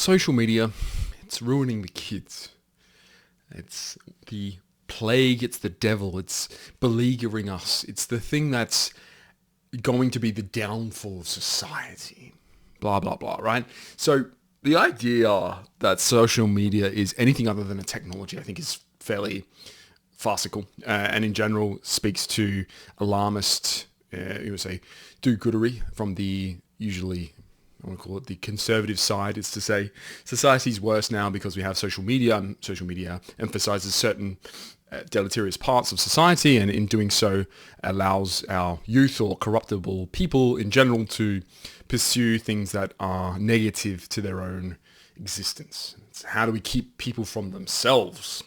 social media, it's ruining the kids. It's the plague, it's the devil, it's beleaguering us. It's the thing that's going to be the downfall of society. Blah, blah, blah, right? So the idea that social media is anything other than a technology, I think is fairly farcical, and in general speaks to alarmist, you would say, do-goodery from the usually, I want to call it the conservative side. Is to say society's worse now because we have social media, and social media emphasizes certain deleterious parts of society, and in doing so allows our youth or corruptible people in general to pursue things that are negative to their own existence. It's how do we keep people from themselves?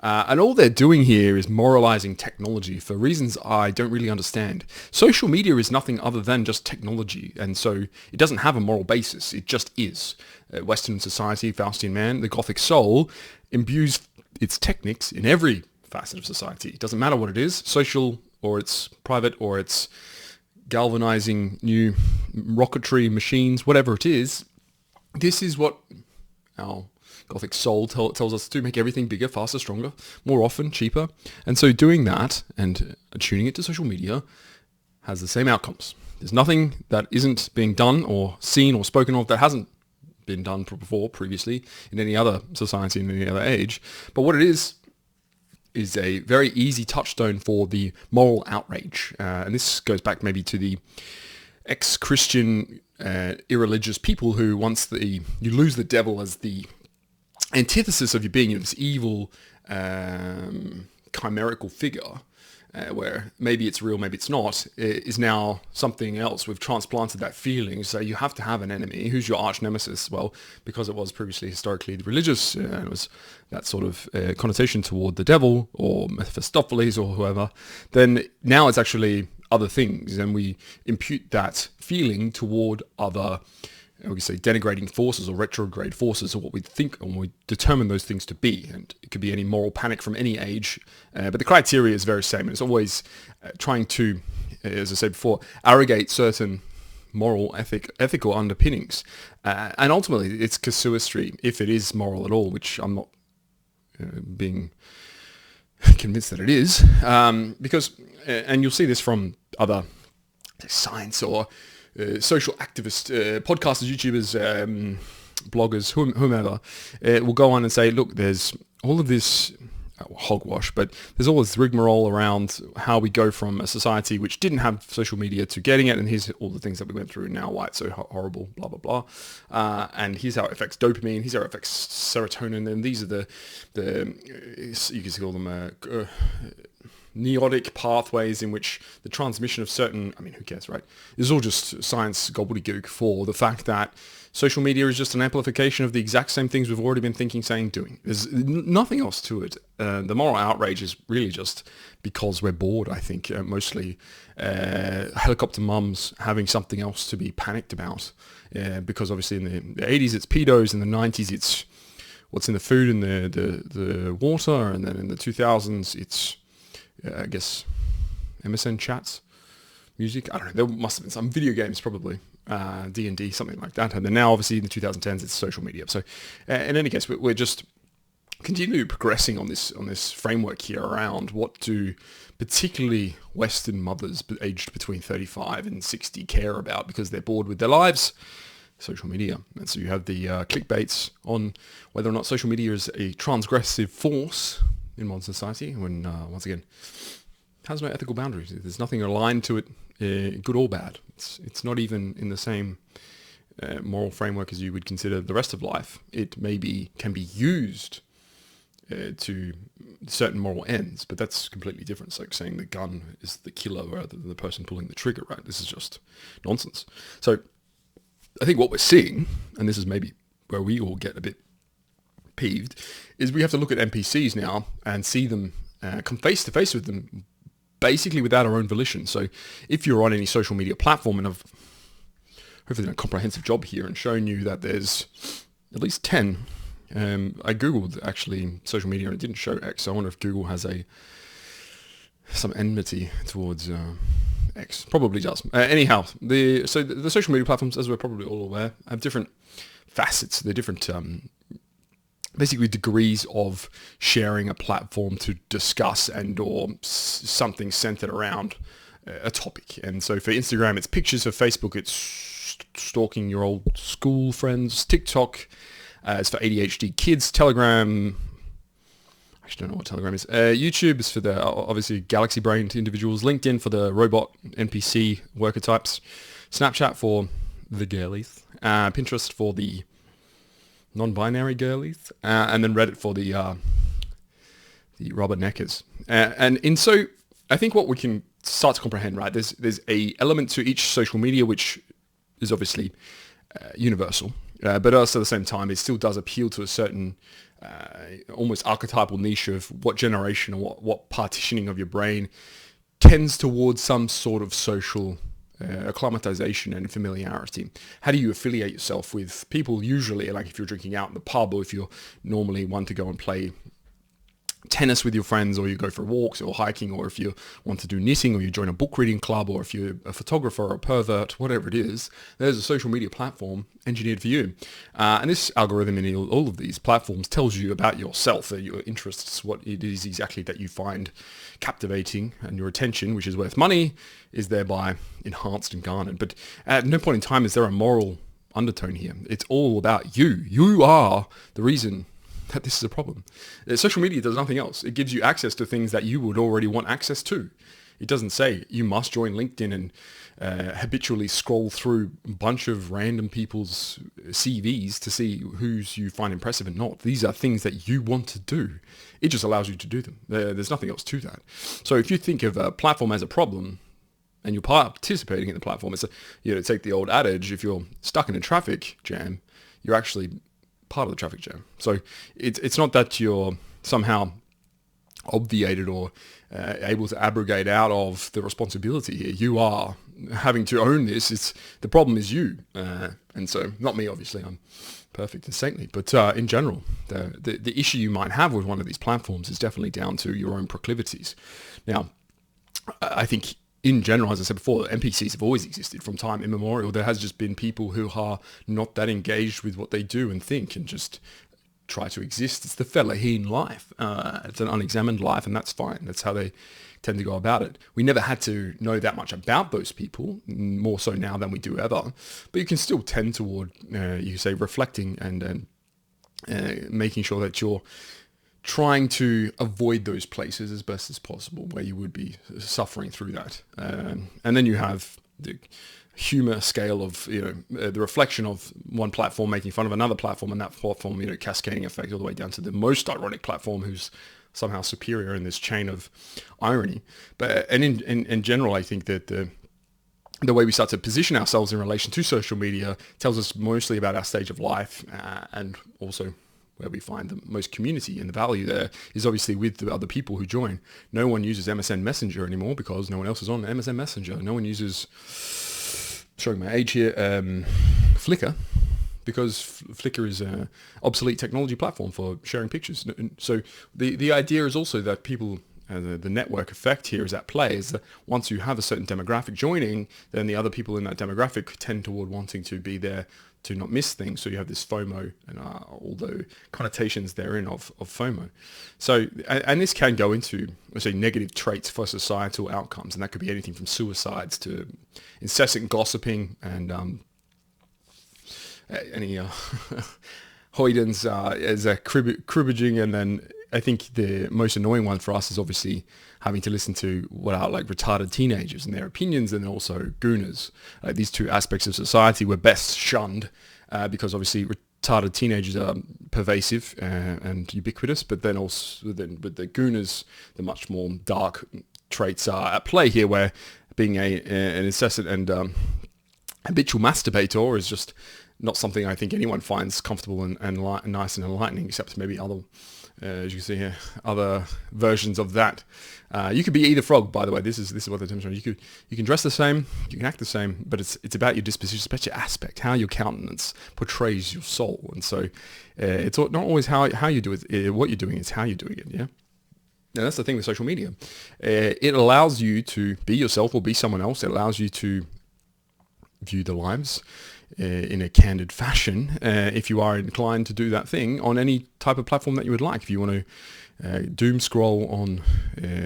And all they're doing here is moralizing technology for reasons I don't really understand. Social media is nothing other than just technology, and so it doesn't have a moral basis. It just is. Western society, Faustian man, the Gothic soul, imbues its techniques in every facet of society. It doesn't matter what it is, social or it's private or it's galvanizing new rocketry machines, whatever it is. This is what our Gothic soul tells us to make everything bigger, faster, stronger, more often, cheaper. And so doing that and tuning it to social media has the same outcomes. There's nothing that isn't being done or seen or spoken of that hasn't been done before, previously, in any other society, in any other age. But what it is a very easy touchstone for the moral outrage. And this goes back maybe to the ex-Christian, irreligious people who you lose the devil as the antithesis of your being, this evil, chimerical figure, where maybe it's real, maybe it's not, is now something else. We've transplanted that feeling. So you have to have an enemy. Who's your arch nemesis? Well, because it was previously historically religious, it was that sort of connotation toward the devil or Mephistopheles or whoever, then now it's actually other things. And we impute that feeling toward other, we can say, denigrating forces or retrograde forces, or what we think and we determine those things to be. And it could be any moral panic from any age, but the criteria is very same. And it's always trying to, as I said before, arrogate certain moral, ethical underpinnings. And ultimately, it's casuistry, if it is moral at all, which I'm not being convinced that it is. Because, and you'll see this from other science or social activists, podcasters, YouTubers, bloggers, whomever, will go on and say, look, there's all of this hogwash, but there's all this rigmarole around how we go from a society which didn't have social media to getting it, and here's all the things that we went through, and now why it's so horrible, blah, blah, blah. And here's how it affects dopamine, here's how it affects serotonin, and these are the you can call them neotic pathways in which the transmission of certain, I mean, who cares, right? This is all just science gobbledygook for the fact that social media is just an amplification of the exact same things we've already been thinking, saying, doing. There's nothing else to it. The moral outrage is really just because we're bored, I think, mostly helicopter mums having something else to be panicked about. Because obviously in the 80s it's pedos, in the 90s it's what's in the food and the water, and then in the 2000s it's I guess MSN chats, music. I don't know. There must have been some video games, probably D&D, something like that. And then now, obviously, in the 2010s, it's social media. So, in any case, we're just continually progressing on this framework here around what do particularly Western mothers aged between 35 and 60 care about because they're bored with their lives. Social media. And so you have the clickbaits on whether or not social media is a transgressive force in modern society, when once again has no ethical boundaries. There's nothing aligned to it, good or bad. It's not even in the same moral framework as you would consider the rest of life. It can be used to certain moral ends, but that's completely different. It's like saying the gun is the killer rather than the person pulling the trigger, right? This is just nonsense. So I think what we're seeing, and this is maybe where we all get a bit peeved, is we have to look at NPCs now and see them, come face to face with them, basically without our own volition. So if you're on any social media platform, and I've hopefully done a comprehensive job here and shown you that there's at least 10, I googled actually social media and it didn't show X. So I wonder if Google has some enmity towards X. Probably does. Anyhow, the social media platforms, as we're probably all aware, have different facets, the different basically degrees of sharing a platform to discuss and or something centered around a topic. And so for Instagram, it's pictures. For Facebook, it's stalking your old school friends. TikTok, it's for ADHD kids. Telegram, I actually don't know what Telegram is. YouTube is for the obviously galaxy-brained individuals. LinkedIn for the robot NPC worker types. Snapchat for the girlies. Pinterest for the non-binary girlies, and then Reddit for the rubberneckers. And so I think what we can start to comprehend, right? There's a element to each social media which is obviously universal, but also at the same time it still does appeal to a certain almost archetypal niche of what generation or what partitioning of your brain tends towards some sort of social acclimatization and familiarity. How do you affiliate yourself with people? Usually, like if you're drinking out in the pub, or if you're normally one to go and play tennis with your friends, or you go for walks or hiking, or if you want to do knitting, or you join a book reading club, or if you're a photographer or a pervert, whatever it is, there's a social media platform engineered for you. And this algorithm in all of these platforms tells you about yourself, your interests, what it is exactly that you find captivating, and your attention, which is worth money, is thereby enhanced and garnered. But at no point in time is there a moral undertone here. It's all about you. You are the reason that this is a problem. Social media does nothing else. It gives you access to things that you would already want access to. It doesn't say you must join LinkedIn and habitually scroll through a bunch of random people's CVs to see whose you find impressive and not. These are things that you want to do. It just allows you to do them. There's nothing else to that. So if you think of a platform as a problem, and you're participating in the platform, it's take the old adage, if you're stuck in a traffic jam, you're actually part of the traffic jam. So it's not that you're somehow obviated or able to abrogate out of the responsibility here. You are having to own this. The problem is you, and so not me. Obviously, I'm perfect and saintly, but in general, the issue you might have with one of these platforms is definitely down to your own proclivities. Now, I think, in general, as I said before, NPCs have always existed from time immemorial. There has just been people who are not that engaged with what they do and think and just try to exist. It's the fellahin life. It's an unexamined life, and that's fine. That's how they tend to go about it. We never had to know that much about those people, more so now than we do ever. But you can still tend toward, you could say, reflecting and making sure that you're trying to avoid those places as best as possible where you would be suffering through that. And then you have the humor scale of, the reflection of one platform making fun of another platform, and that platform, cascading effect all the way down to the most ironic platform who's somehow superior in this chain of irony. But and in general, I think that the way we start to position ourselves in relation to social media tells us mostly about our stage of life, and also where we find the most community, and the value there is obviously with the other people who join. No one uses MSN Messenger anymore because no one else is on MSN Messenger. No one uses, showing my age here, Flickr, because Flickr is an obsolete technology platform for sharing pictures. So the idea is also that people, the network effect here is at play, is that once you have a certain demographic joining, then the other people in that demographic tend toward wanting to be there to not miss things. So you have this FOMO, and all the connotations therein of FOMO. So, and this can go into, let's say, negative traits for societal outcomes, and that could be anything from suicides to incessant gossiping and any hoydens as a cribbaging. And then I think the most annoying one for us is obviously having to listen to what are like retarded teenagers and their opinions, and also gooners. These two aspects of society were best shunned because obviously retarded teenagers are pervasive and ubiquitous, but then also with the gooners, the much more dark traits are at play here, where being an incessant and habitual masturbator is just not something I think anyone finds comfortable and nice and enlightening, except maybe other, as you can see here, other versions of that. You could be either frog, by the way. This is what the demonstration. You can dress the same, you can act the same, but it's about your disposition, it's about your aspect, how your countenance portrays your soul. And so it's not always how you do it, what you're doing, it's how you're doing it. Yeah. And that's the thing with social media. It allows you to be yourself or be someone else. It allows you to view the lives in a candid fashion, if you are inclined to do that thing on any type of platform that you would like. If you want to doom scroll on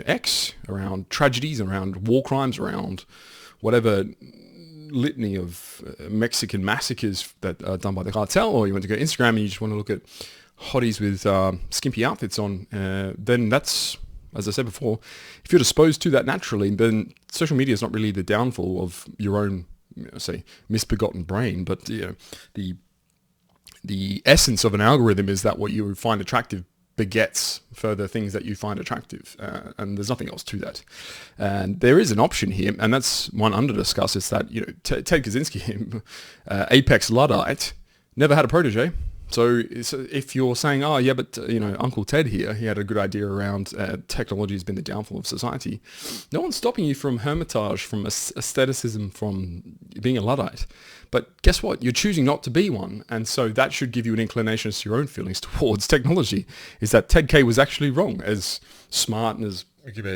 X around tragedies, around war crimes, around whatever litany of Mexican massacres that are done by the cartel, or you want to go Instagram and you just want to look at hotties with skimpy outfits on, then that's, as I said before, if you're disposed to that naturally, then social media is not really the downfall of your own, say, misbegotten brain, but the essence of an algorithm is that what you find attractive begets further things that you find attractive, and there's nothing else to that. And there is an option here, and that's one under discuss, is that, Ted Kaczynski, apex Luddite, never had a protege. So if you're saying, oh yeah, but Uncle Ted here, he had a good idea around technology has been the downfall of society, no one's stopping you from hermitage, from aestheticism, from being a Luddite. But guess what? You're choosing not to be one, and so that should give you an inclination as to your own feelings towards technology. Is that Ted K was actually wrong, as smart and as,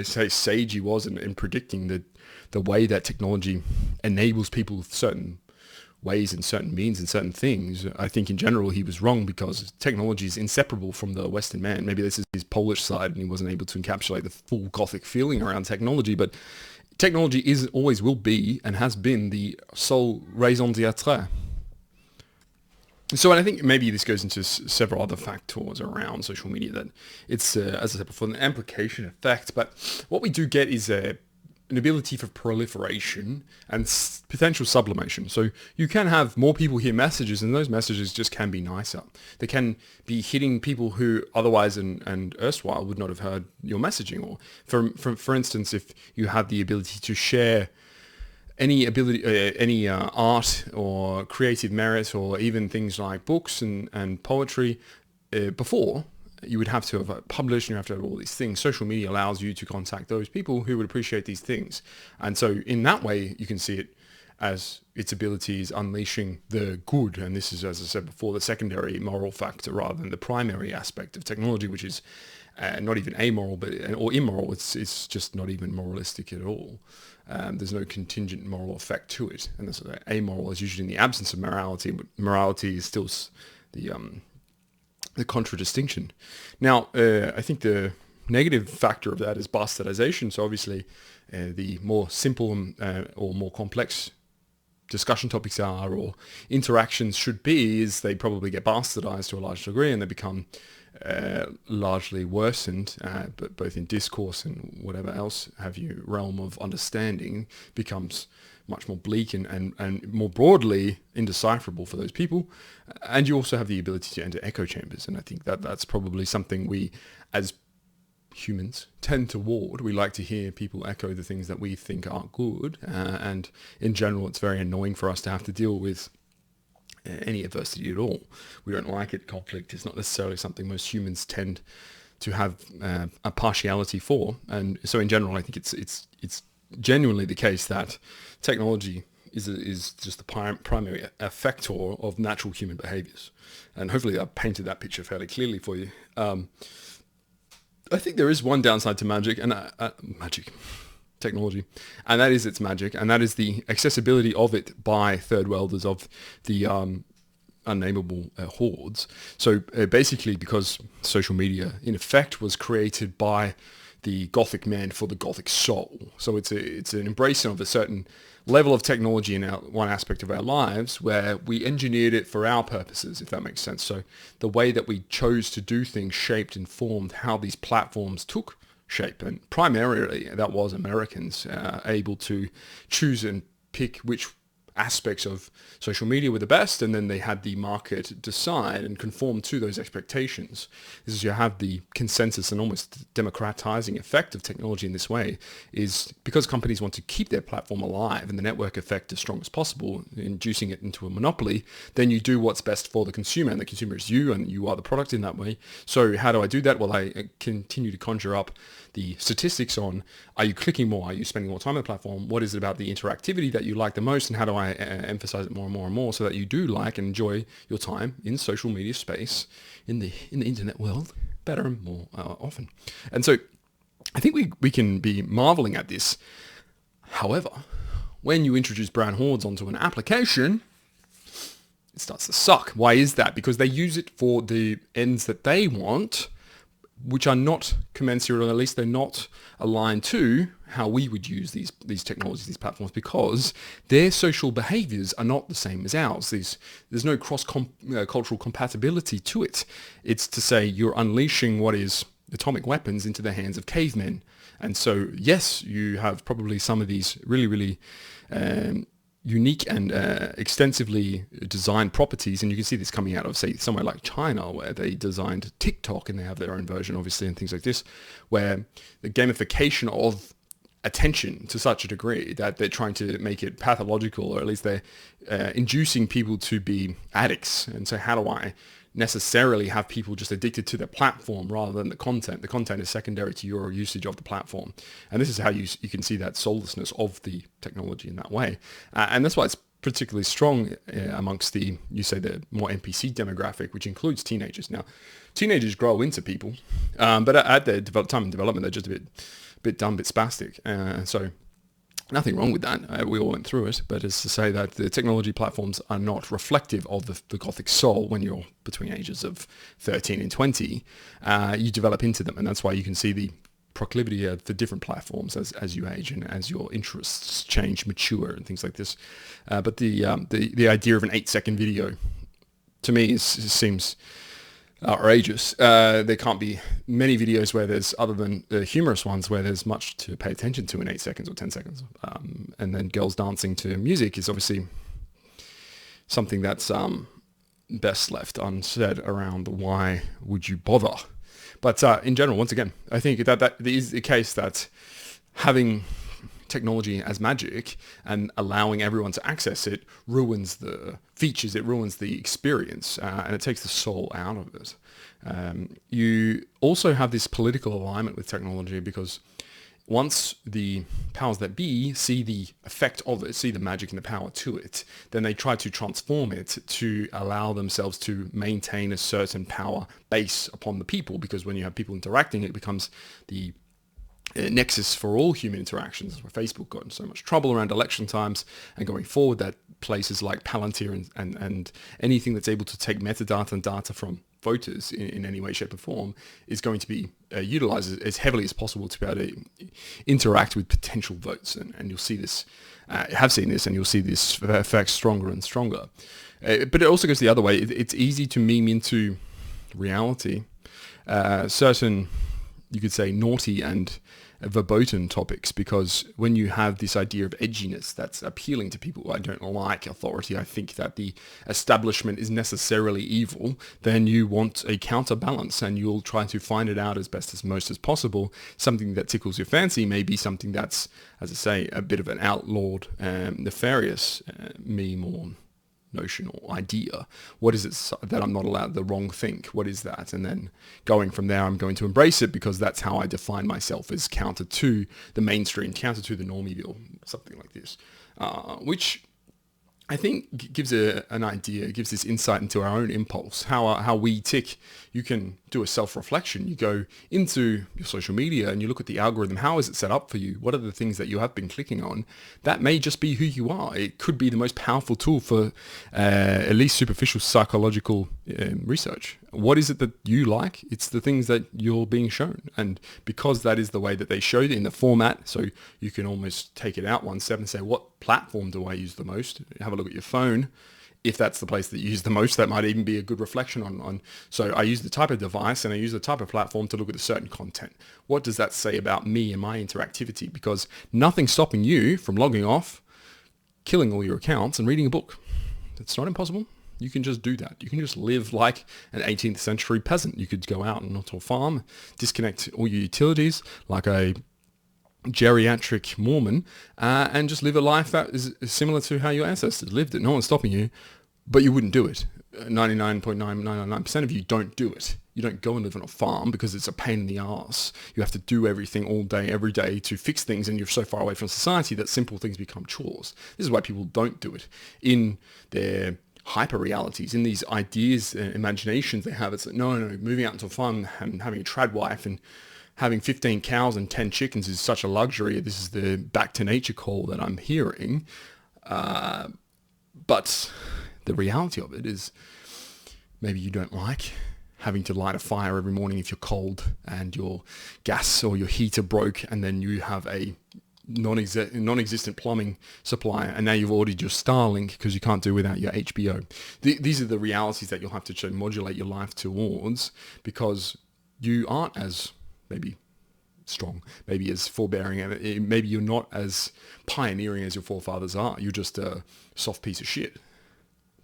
say, sage he was in predicting the way that technology enables people with certain ways and certain means and certain things. I think in general he was wrong, because technology is inseparable from the Western man. Maybe this is his Polish side and he wasn't able to encapsulate the full Gothic feeling around technology, but technology is, always will be, and has been the sole raison d'être. So, and I think maybe this goes into several other factors around social media, that it's, as I said before, an amplification effect, but what we do get is an ability for proliferation and potential sublimation. So you can have more people hear messages, and those messages just can be nicer. They can be hitting people who otherwise and erstwhile would not have heard your messaging. Or for instance, if you have the ability to share any art or creative merit, or even things like books and poetry, before you would have to have published, and you have to have all these things. Social media allows you to contact those people who would appreciate these things. And so in that way, you can see it as its abilities unleashing the good. And this is, as I said before, the secondary moral factor rather than the primary aspect of technology, which is not even amoral or immoral. It's just not even moralistic at all. There's no contingent moral effect to it. And this amoral is usually in the absence of morality, but morality is still the contradistinction. Now, I think the negative factor of that is bastardization. So obviously, the more simple or more complex discussion topics are, or interactions should be, is they probably get bastardized to a large degree, and they become largely worsened, but both in discourse and whatever else have you, realm of understanding becomes much more bleak and more broadly indecipherable for those people. And you also have the ability to enter echo chambers. And I think that's probably something we, as humans, tend toward. We like to hear people echo the things that we think are good. And in general, it's very annoying for us to have to deal with any adversity at all. We don't like it. Conflict is not necessarily something most humans tend to have a partiality for. And so in general, I think it's genuinely the case that technology is just the primary effector of natural human behaviors. And hopefully I painted that picture fairly clearly for you. I think there is one downside to technology, and that is its magic, and that is the accessibility of it by third worlders, of the unnameable hordes. So basically, because social media in effect was created by the Gothic man for the Gothic soul. So it's an embracing of a certain level of technology in one aspect of our lives, where we engineered it for our purposes, if that makes sense. So the way that we chose to do things shaped and formed how these platforms took shape. And primarily that was Americans able to choose and pick which aspects of social media were the best, and then they had the market decide and conform to those expectations. This is, you have the consensus and almost democratizing effect of technology in this way, is because companies want to keep their platform alive and the network effect as strong as possible, inducing it into a monopoly, then you do what's best for the consumer, and the consumer is you, and you are the product in that way. So how do I do that? Well, I continue to conjure up the statistics on, are you clicking more? Are you spending more time on the platform? What is it about the interactivity that you like the most? And how do I emphasize it more and more and more so that you do like and enjoy your time in social media space, in the internet world, better and more often? And so I think we can be marveling at this. However, when you introduce brown hordes onto an application, it starts to suck. Why is that? Because they use it for the ends that they want, which are not commensurate, or at least they're not aligned to how we would use these technologies, these platforms, because their social behaviors are not the same as ours. There's no cross-cultural compatibility to it. It's to say you're unleashing what is atomic weapons into the hands of cavemen. And so, yes, you have probably some of these really, really unique and extensively designed properties, and you can see this coming out of, say, somewhere like China, where they designed TikTok and they have their own version, obviously, and things like this, where the gamification of attention to such a degree that they're trying to make it pathological, or at least they're inducing people to be addicts. And so how do I necessarily have people just addicted to the platform rather than the content? The content is secondary to your usage of the platform. And this is how you can see that soullessness of the technology in that way. And that's why it's particularly strong amongst the more NPC demographic, which includes teenagers. Now, teenagers grow into people, but at their time in development, they're just a bit dumb, a bit spastic. So nothing wrong with that. We all went through it, but it's to say that the technology platforms are not reflective of the Gothic soul. When you're between ages of 13 and 20, you develop into them, and that's why you can see the proclivity for different platforms as you age and as your interests change, mature, and things like this. But the idea of an 8-second video, to me, seems outrageous. There can't be many videos where there's, other than the humorous ones, where there's much to pay attention to in 8 seconds or 10 seconds. And then girls dancing to music is obviously something that's best left unsaid around why would you bother. But in general, once again, I think that is the case that having technology as magic and allowing everyone to access it ruins the features, it ruins the experience, and it takes the soul out of it. You also have this political alignment with technology, because once the powers that be see the effect of it, see the magic and the power to it, then they try to transform it to allow themselves to maintain a certain power base upon the people, because when you have people interacting, it becomes the nexus for all human interactions. Where Facebook got in so much trouble around election times, and going forward, that places like Palantir and anything that's able to take metadata and data from voters in any way, shape or form is going to be utilized as heavily as possible to be able to interact with potential votes. And you'll see this, have seen this, and you'll see this effect stronger and stronger. But it also goes the other way. It's easy to meme into reality certain, you could say, naughty and verboten topics, because when you have this idea of edginess that's appealing to people who I don't like authority, I think that the establishment is necessarily evil, then you want a counterbalance, and you'll try to find it out as best as most as possible. Something that tickles your fancy may be something that's, as I say, a bit of an outlawed, nefarious meme or notion or idea. What is it that I'm not allowed? The wrong think. What is that? And then going from there, I'm going to embrace it, because that's how I define myself, as counter to the mainstream, counter to the normie view, something like this, which I think gives an idea, gives this insight into our own impulse, how we tick. You can do a self-reflection. You go into your social media and you look at the algorithm. How is it set up for you? What are the things that you have been clicking on? That may just be who you are. It could be the most powerful tool for at least superficial psychological research. What is it that you like? It's the things that you're being shown. And because that is the way that they showed it in the format, so you can almost take it out one step and say, what platform do I use the most? Have a look at your phone. If that's the place that you use the most, that might even be a good reflection on. So I use the type of device and I use the type of platform to look at a certain content. What does that say about me and my interactivity? Because nothing's stopping you from logging off, killing all your accounts, and reading a book. It's not impossible. You can just do that. You can just live like an 18th century peasant. You could go out and to a farm, disconnect all your utilities like a geriatric Mormon, and just live a life that is similar to how your ancestors lived it. No one's stopping you, but you wouldn't do it. 99.999% of you don't do it. You don't go and live on a farm because it's a pain in the ass. You have to do everything all day, every day to fix things, and you're so far away from society that simple things become chores. This is why people don't do it. In their hyper realities, in these ideas and imaginations they have, it's like, no, moving out into a farm and having a trad wife and having 15 cows and 10 chickens is such a luxury. This is the back to nature call that I'm hearing. But the reality of it is maybe you don't like having to light a fire every morning if you're cold and your gas or your heater broke, and then you have a non-existent plumbing supplier, and now you've ordered your Starlink because you can't do without your HBO. These are the realities that you'll have to modulate your life towards, because you aren't as maybe strong, maybe as forbearing, and maybe you're not as pioneering as your forefathers are. You're just a soft piece of shit.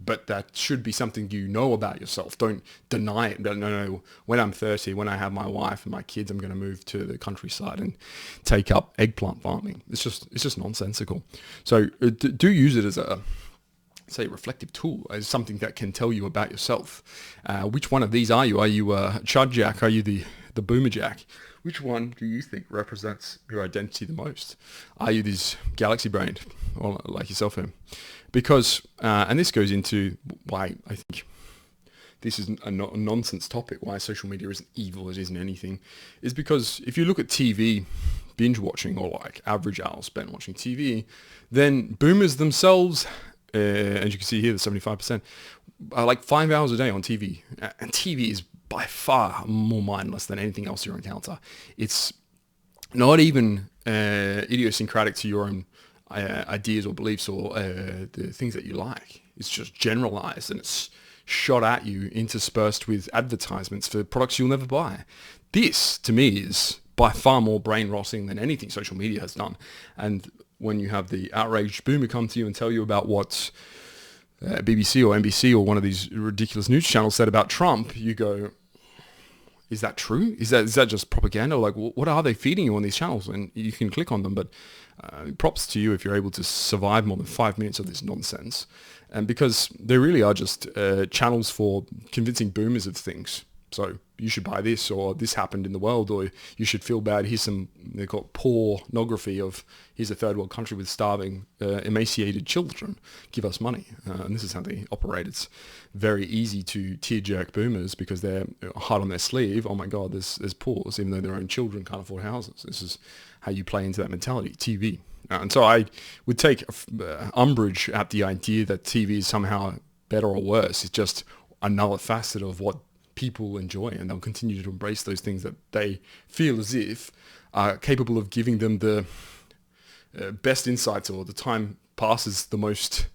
But that should be something you know about yourself. Don't deny it. No. When I'm 30, when I have my wife and my kids, I'm going to move to the countryside and take up eggplant farming. It's just nonsensical. So do use it as a, say, reflective tool, as something that can tell you about yourself. Which one of these are you? Are you a Chud Jack? Are you the Boomer Jack? Which one do you think represents your identity the most? Are you this galaxy brained, or like yourself, him? Because, and this goes into why I think this is a nonsense topic, why social media isn't evil, it isn't anything, is because if you look at TV binge watching, or like average hours spent watching TV, then boomers themselves, as you can see here, the 75%, are like 5 hours a day on TV. And TV is by far more mindless than anything else you'll encounter. It's not even idiosyncratic to your own ideas or beliefs or the things that you like. It's just generalized, and it's shot at you, interspersed with advertisements for products you'll never buy. This, to me, is by far more brain rotting than anything social media has done. And when you have the outraged boomer come to you and tell you about what BBC or NBC or one of these ridiculous news channels said about Trump, you go, is that true? Is that just propaganda? Like, what are they feeding you on these channels? And you can click on them, but props to you if you're able to survive more than 5 minutes of this nonsense. And because they really are just channels for convincing boomers of things. So you should buy this, or this happened in the world, or you should feel bad. Here's some, they've got pornography of, here's a third world country with starving, emaciated children. Give us money. And this is how they operate. It's very easy to tear jerk boomers because they're hard on their sleeve. Oh my God, there's poors, even though their own children can't afford houses. This is how you play into that mentality, TV. And so I would take umbrage at the idea that TV is somehow better or worse. It's just another facet of what people enjoy, and they'll continue to embrace those things that they feel as if are capable of giving them the best insights, or the time passes the most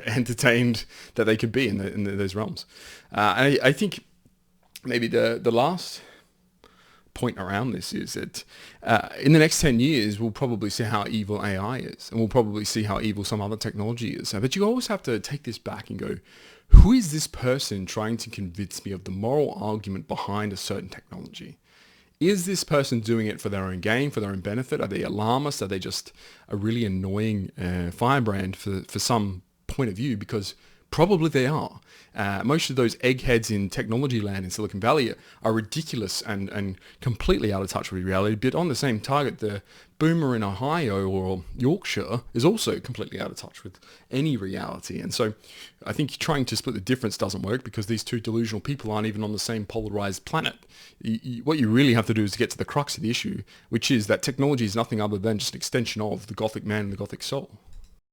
entertained that they could be in those realms. And I think maybe the last point around this is that in the next 10 years, we'll probably see how evil AI is, and we'll probably see how evil some other technology is. But you always have to take this back and go, who is this person trying to convince me of the moral argument behind a certain technology? Is this person doing it for their own gain, for their own benefit? Are they alarmists? Are they just a really annoying firebrand for some point of view? Because probably they are. Most of those eggheads in technology land in Silicon Valley are ridiculous and completely out of touch with reality. But on the same target, the boomer in Ohio or Yorkshire is also completely out of touch with any reality. And so I think trying to split the difference doesn't work, because these two delusional people aren't even on the same polarized planet. What you really have to do is to get to the crux of the issue, which is that technology is nothing other than just an extension of the Gothic man and the Gothic soul.